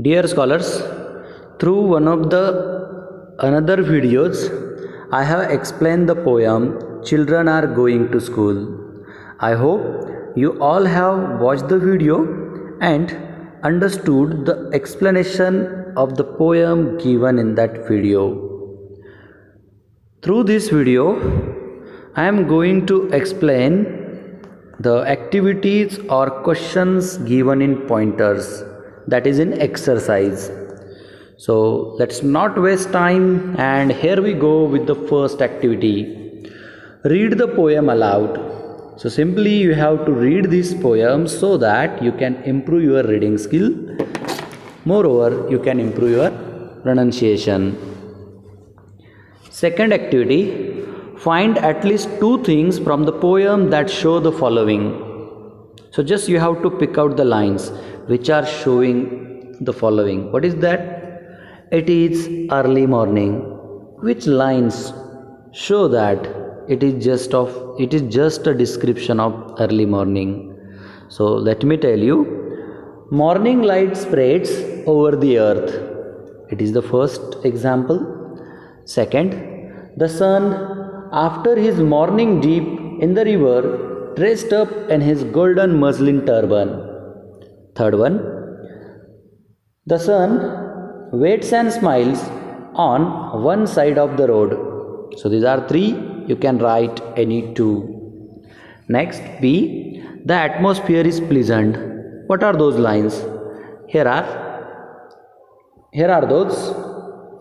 Dear scholars, through one of the another videos, I have explained the poem Children Are Going to School. I hope you all have watched the video and understood the explanation of the poem given in that video. Through this video, I am going to explain the activities or questions given in pointers, that is in exercise. So let's not waste time, and here we go with the first activity. Read the poem aloud. So simply you have to read this poem so that you can improve your reading skill. Moreover, you can improve your pronunciation. Second activity, find at least two things from the poem that show the following. So just you have to pick out the lines which are showing the following. What is that? It is early morning. Which lines show that it is just a description of early morning? So let me tell you, morning light spreads over the earth. It is the first example. Second, the sun, after his morning dip in the river, dressed up in his golden muslin turban. Third one, the sun waits and smiles on one side of the road. So these are three, you can write any two. Next, B, the atmosphere is pleasant. What are those lines? Here are those.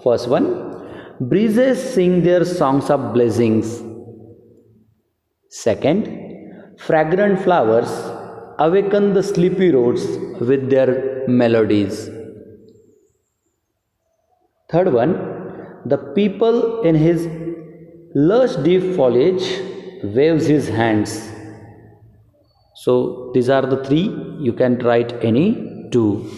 First one, breezes sing their songs of blessings. Second, fragrant flowers awaken the sleepy roads with their melodies. Third one, the people in his lush deep foliage waves his hands. So these are the three, you can write any two.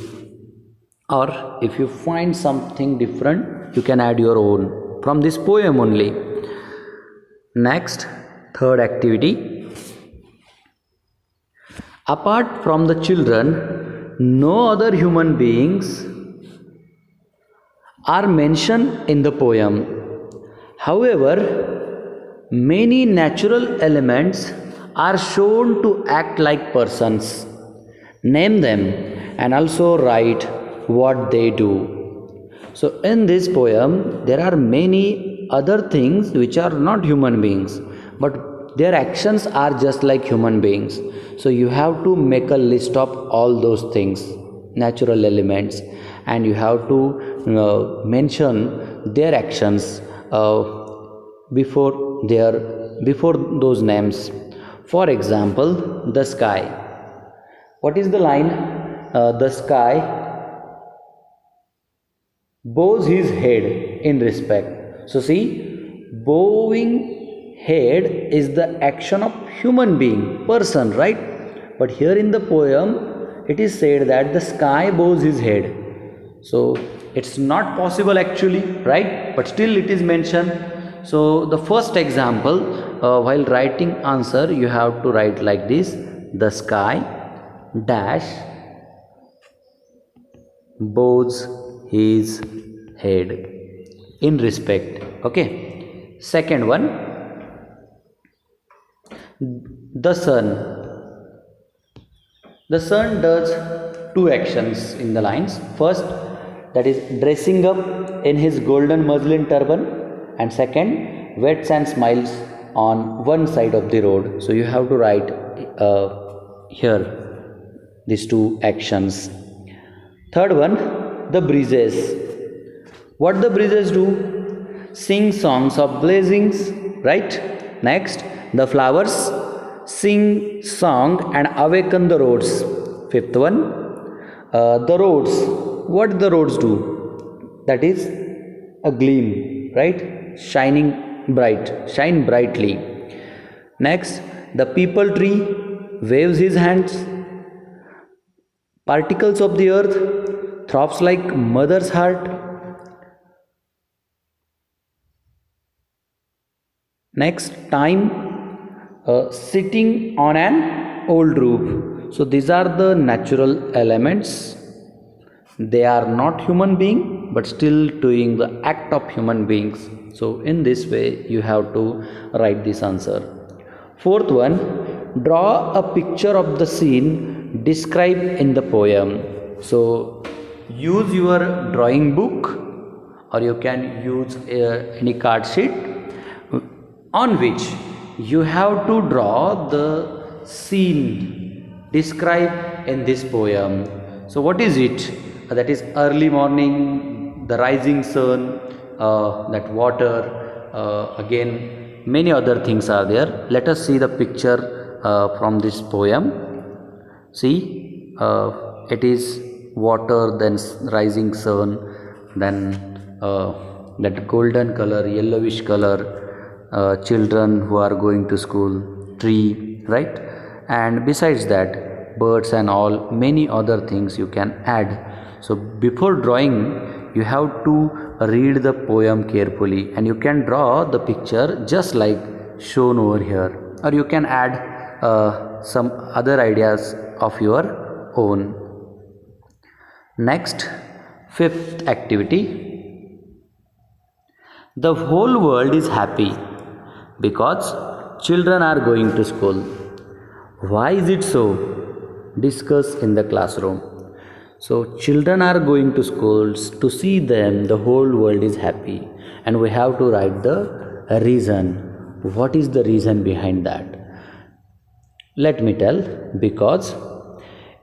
Or if you find something different, you can add your own from this poem only. Next, third activity. Apart from the children, no other human beings are mentioned in the poem. However, many natural elements are shown to act like persons. Name them and also write what they do. So in this poem, there are many other things which are not human beings, but their actions are just like human beings. So you have to make a list of all those things, natural elements, and you have to mention their actions before those names. For example, the sky. What is the line? The sky bows his head in respect. So see, bowing head is the action of human being, person, right? But here in the poem, it is said that the sky bows his head. So it's not possible actually, right? But still it is mentioned. So the first example, while writing answer, you have to write like this: the sky dash bows his head in respect. Okay. Second one, the sun. The sun does two actions in the lines. First, that is dressing up in his golden muslin turban, and second, waits and smiles on one side of the road. So you have to write here these two actions. Third one, the breezes. What the breezes do? Sing songs of blessings, right? Next, the flowers sing song and awaken the roads. Fifth one, the roads. What the roads do? That is a gleam, right? Shine brightly. Next, the people tree waves his hands. Particles of the earth throbs like mother's heart. Next, time sitting on an old roof. So these are the natural elements They are not human being but still doing the act of human beings. So in this way you have to write this answer. Fourth one, draw a picture of the scene described in the poem. So use your drawing book, or you can use any card sheet on which you have to draw the scene described in this poem. So what is it? That is early morning, the rising sun, that water, again many other things are there. Let us see the picture from this poem. See, it is water, then rising sun, then that golden color, yellowish color, children who are going to school, tree, right? And besides that, birds and all many other things you can add. So before drawing, you have to read the poem carefully, and you can draw the picture just like shown over here, or you can add some other ideas of your own. Next, fifth activity. The whole world is happy because children are going to school. Why is it so? Discuss in the classroom. So children are going to schools, to see them the whole world is happy, and we have to write the reason. What is the reason behind that? Let me tell. Because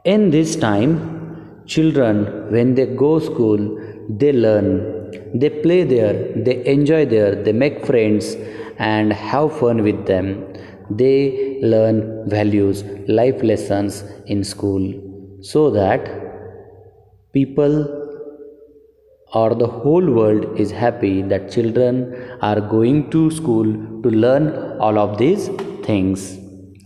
in this time, children, when they go school, they learn, they play there, they enjoy there, they make friends and have fun with them. They learn values, life lessons in school, so that people or the whole world is happy that children are going to school to learn all of these things,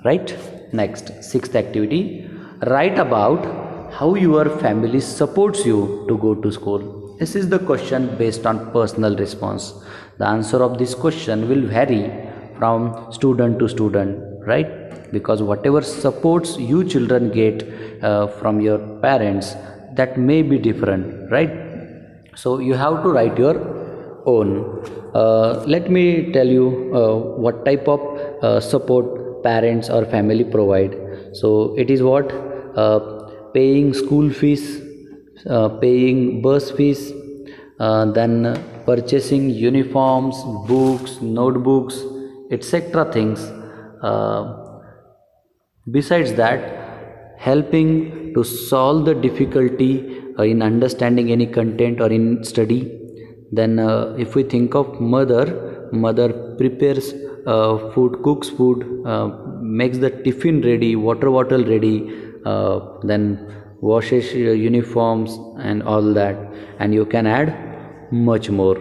right? Next, sixth activity, write about how your family supports you to go to school. This is the question based on personal response. The answer of this question will vary from student to student, right? Because whatever supports you children get from your parents, that may be different, right? So you have to write your own. Let me tell you what type of support parents or family provide. So it is what? Paying school fees, paying bus fees, then purchasing uniforms, books, notebooks, etc. things. Besides that, helping to solve the difficulty in understanding any content or in study. Then if we think of mother prepares food, cooks food, makes the tiffin ready, water bottle ready, then washes uniforms and all that, and you can add much more,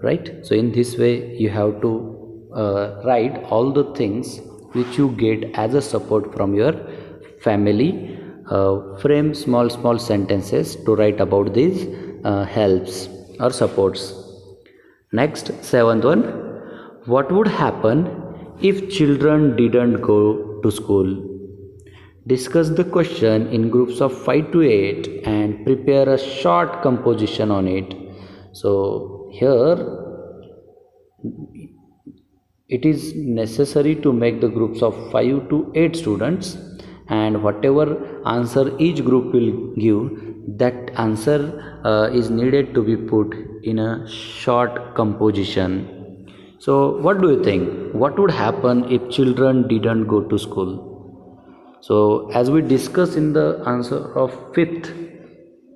right? So in this way you have to write all the things which you get as a support from your family. Frame small sentences to write about these helps or supports. Next, seventh one, what would happen if children didn't go to school? Discuss the question in groups of 5 to 8 and prepare a short composition on it. So here it is necessary to make the groups of 5 to 8 students, and whatever answer each group will give, that answer is needed to be put in a short composition. So what do you think? What would happen if children didn't go to school? So as we discuss in the answer of fifth,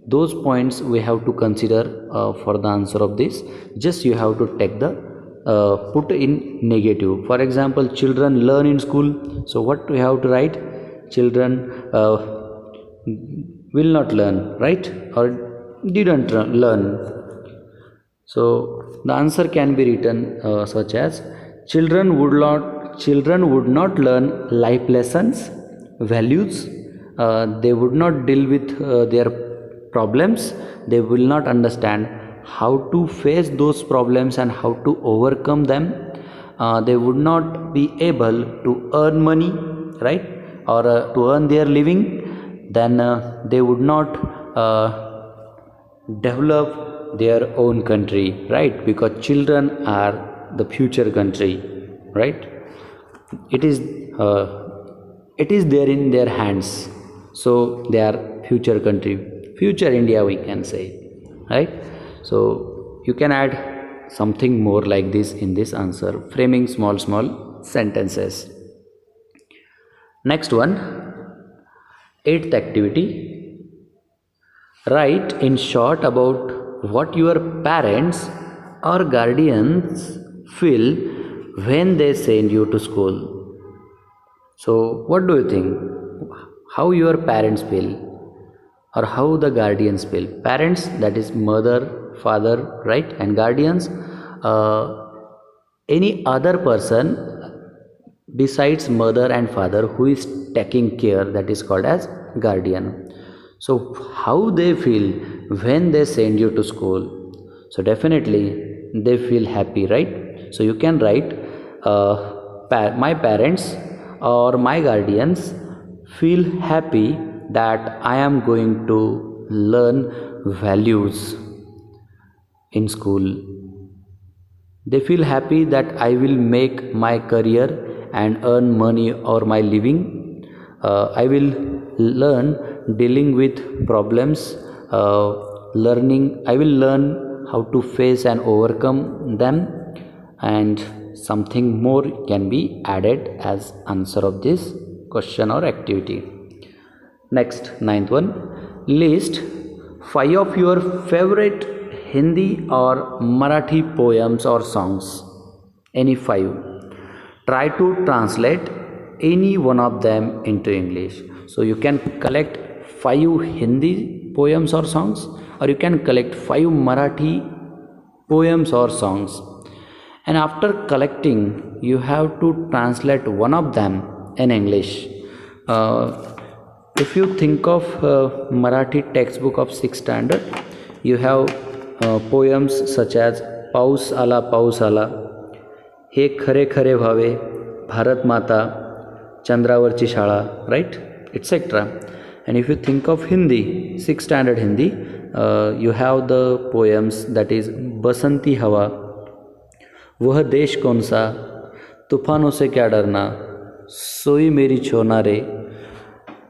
those points we have to consider for the answer of this. Just you have to take the put in negative. For example, children learn in school. So what we have to write? Children will not learn, right? Or didn't learn. So the answer can be written such as children would not learn life lessons, values. They would not deal with their problems. They will not understand how to face those problems and how to overcome them. They would not be able to earn money, right? Or to earn their living. Then they would not develop their own country, right? Because children are the future country, right? It is it is there in their hands, so they are future country, future India, we can say, right? So you can add something more like this in this answer, framing small sentences. Next one, eighth activity, write in short about what your parents or guardians feel when they send you to school. So what do you think, how your parents feel or how the guardians feel? Parents, that is mother, father, right? And guardians, any other person besides mother and father who is taking care, that is called as guardian. So how they feel when they send you to school? So definitely they feel happy, right? So you can write my parents or my guardians feel happy that I am going to learn values in school. They feel happy that I will make my career and earn money or my living. I will learn dealing with problems, I will learn how to face and overcome them, and something more can be added as answer of this question or activity. Next, ninth one, list 5 of your favorite Hindi or Marathi poems or songs, any 5. Try to translate any one of them into English. So you can collect 5 Hindi poems or songs, or you can collect 5 Marathi poems or songs, and after collecting you have to translate one of them in English. If you think of Marathi textbook of 6th standard, you have poems such as पाऊस आला, हे खरे खरे व्हावे, भारत माता, चंद्रावरची शाळा, right, etc. And if you think of Hindi, 6th standard Hindi, you have the poems that is बसंती हवा, वह देश कौन सा, तूफानों से क्या डरना, सोई मेरी छोना रे.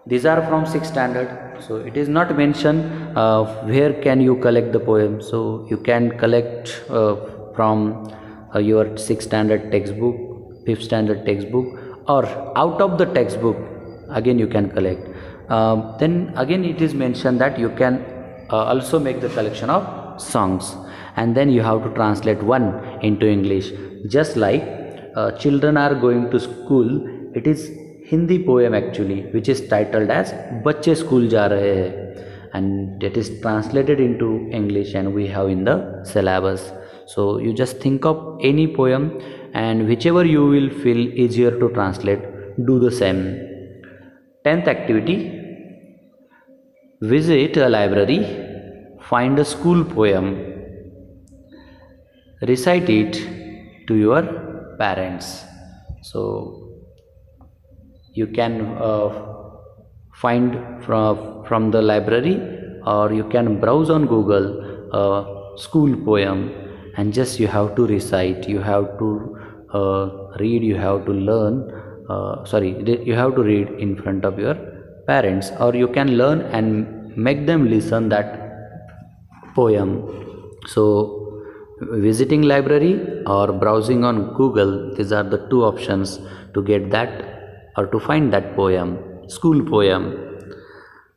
These are from 6th standard. So it is not mentioned where can you collect the poem. So you can collect from your 6th standard textbook, 5th standard textbook, or out of the textbook again you can collect. Then again it is mentioned that you can also make the collection of songs, and then you have to translate one into English. Just like children are going to school, it is Hindi poem actually, which is titled as बच्चे school जा रहे हैं, and it is translated into English and we have in the syllabus. So you just think of any poem and whichever you will feel easier to translate, do the same. 10th activity, visit a library, find a school poem, recite it to your parents. So you can find from the library, or you can browse on Google a school poem, and just you have to recite, you have to read, you have to learn, you have to read in front of your parents, or you can learn and make them listen that poem. So visiting library or browsing on Google, these are the two options to get that or to find that poem, school poem.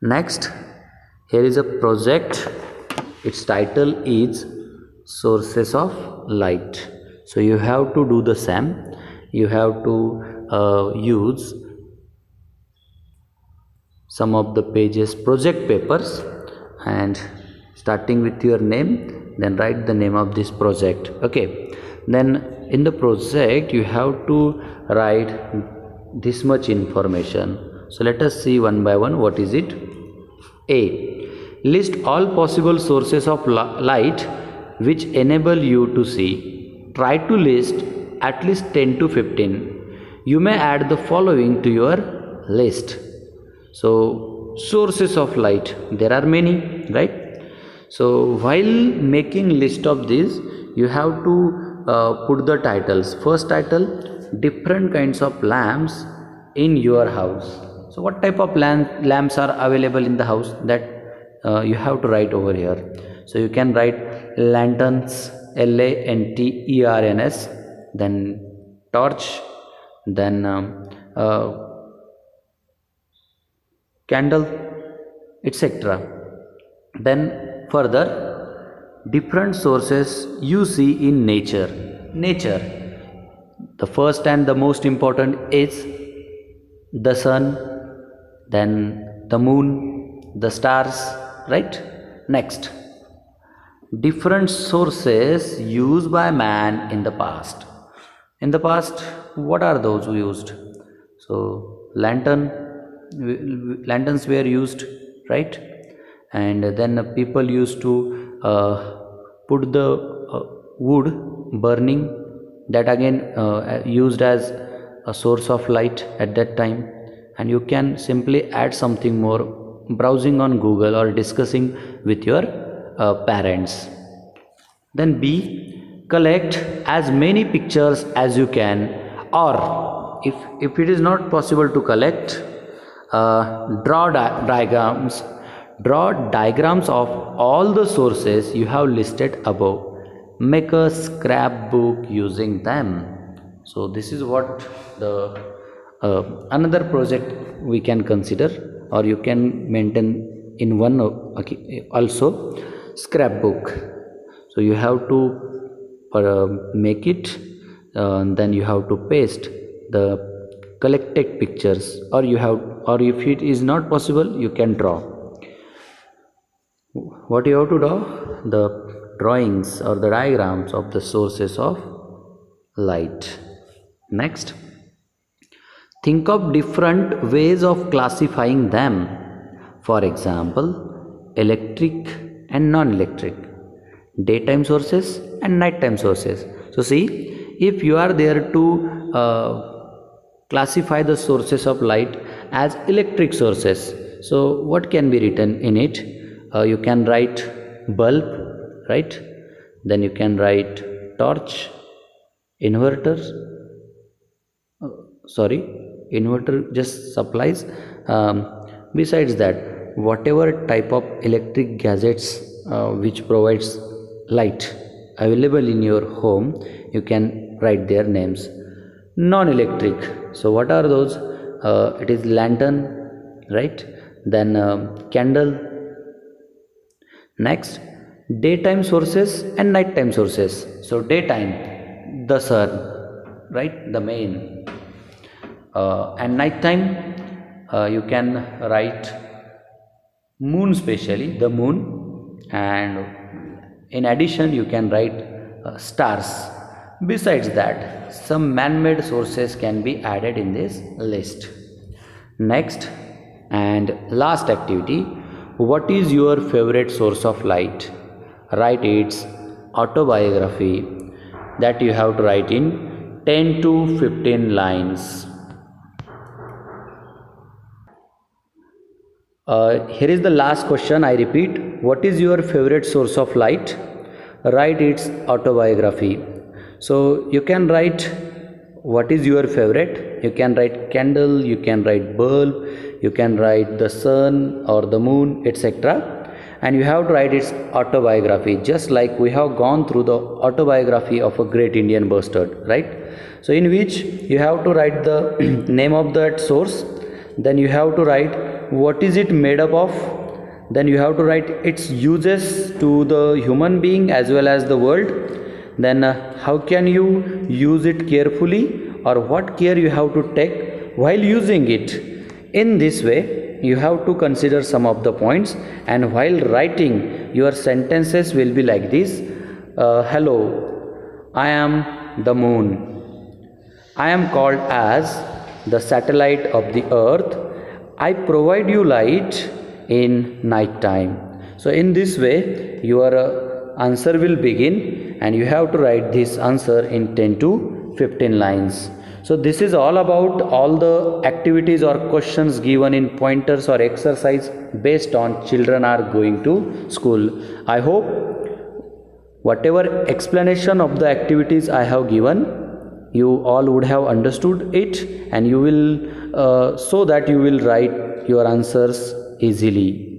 Next, here is a project. Its title is Sources of Light. So you have to do the same. You have to use some of the pages project papers, and starting with your name, then write the name of this project. Okay, then in the project you have to write this much information. So let us see one by one what is it. A, list all possible sources of light which enable you to see. Try to list at least 10 to 15. You may add the following to your list. So sources of light, there are many, right? So while making list of these, you have to put the titles. First title, different kinds of lamps in your house. So what type of lamps are available in the house, that you have to write over here. So you can write lanterns, lanterns, then torch, then candle, etc. Then further, different sources you see in nature. The first and the most important is the sun, then the moon, the stars, right? Next, different sources used by man in the past. In the past, what are those used? So lanterns were used, right? And then people used to put the wood burning, that again used as a source of light at that time. And you can simply add something more, browsing on Google or discussing with your parents. Then B, collect as many pictures as you can, or if it is not possible to collect, draw diagrams of all the sources you have listed above. Make a scrapbook using them. So this is what the another project we can consider, or you can maintain in one also, scrapbook. So you have to make it, then you have to paste the collected pictures, or if it is not possible, you can draw. What you have to draw? The drawings or the diagrams of the sources of light. Next, think of different ways of classifying them. For example, electric and non-electric, daytime sources and nighttime sources. So see, if you are there to classify the sources of light as electric sources, so what can be written in it? You can write bulb, right? Then you can write torch, inverter just supplies. Besides that, whatever type of electric gadgets which provides light available in your home, you can write their names. Non-electric, so what are those? It is lantern, right? Then candle. Next, daytime sources and nighttime sources. So daytime, the sun, right, the main, and nighttime, you can write moon, specially the moon, and in addition you can write stars. Besides that, some man-made sources can be added in this list. Next and last activity, what is your favorite source of light? Write its autobiography, that you have to write in 10 to 15 lines. Here is the last question. I repeat, what is your favorite source of light? Write its autobiography. So you can write what is your favorite. You can write candle, you can write bulb, you can write the sun or the moon, etc. And you have to write its autobiography, just like we have gone through the autobiography of a great Indian bastard, right? So in which you have to write the name of that source, then you have to write what is it made up of, then you have to write its uses to the human being as well as the world, then how can you use it carefully, or what care you have to take while using it. In this way, you have to consider some of the points, and while writing, your sentences will be like this. Hello, I am the moon. I am called as the satellite of the earth. I provide you light in night time. So in this way, your answer will begin, and you have to write this answer in 10 to 15 lines. So this is all about all the activities or questions given in pointers or exercise based on children are going to school. I hope whatever explanation of the activities I have given, you all would have understood it, and you will so that you will write your answers easily.